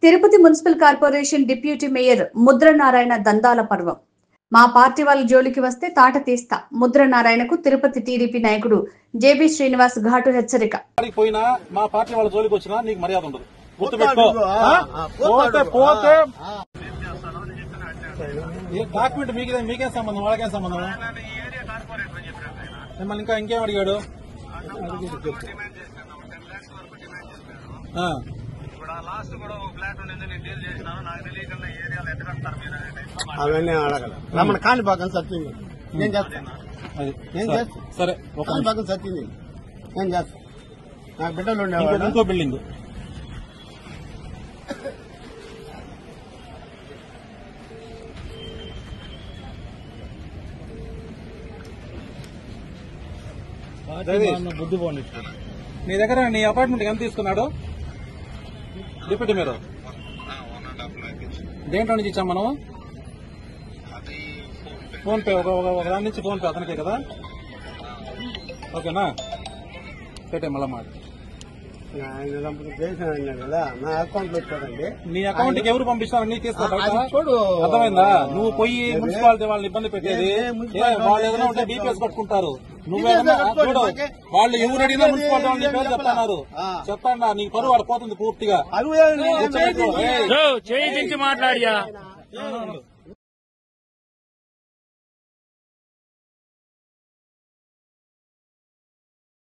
Tirupati municipal corporation deputy mayor Mudra Narayana దందాల పర్వం. మా party వాళ్ళ జోలికి వస్తే తాట తీస్తా. ముద్ర నారాయణకు తిరుపతి టీడీపీ నాయకుడు జేబీ శ్రీనివాస్ ఘాటు హెచ్చరిక. మా పార్టీ వాళ్ళ జోలికి వచ్చినా నీకు మర్యాద ఉండదు, గుర్తుపెట్టుకో. డాక్యుమెంట్ మీకేం సంబంధం, వాళ్ళకేం సంబంధం? మిమ్మల్ని ఇంకేం అడిగాడు? అవన్నీ అడగల రమణ కాణిపాకం సత్యం నేను చేస్తాను. సరే, కాణిపాకం సత్యం నేను చేస్తాను. నాకు బిడ్డలు ఉండేవాళ్ళు. ఇంకో బిల్డింగ్ బుద్ధి బాగుంది. నీ దగ్గర నీ అపార్ట్మెంట్ ఎంత తీసుకున్నాడు డిప్యూటీ మేయర్? దేంట్లో నుంచి ఇచ్చాం మనం? ఫోన్ పే, ఒక దాని నుంచి ఫోన్ పే అతనికే కదా? ఓకేనా, పెట్టే మళ్ళా మాట. కదా నా అకౌంట్ లో ఇచ్చాడండి. నీ అకౌంట్ కి ఎవరు పంపిస్తారు? నీ తీసుకోడు. అర్థమైందా? నువ్వు పోయి మున్సిపాలిటీ వాళ్ళని ఇబ్బంది పెట్టేది. వాళ్ళు ఏదైనా ఉంటే డీపీఎస్ కట్టుకుంటారు. నువ్వేదన్నా చూడు, వాళ్ళు ఎవరు అడిగినా మున్సిపాలిటీ వాళ్ళని పేరు చెప్తున్నారు. చెప్తాడా? నీకు పరువు వాడు పోతుంది పూర్తిగా. చేయించి మాట్లాడియా.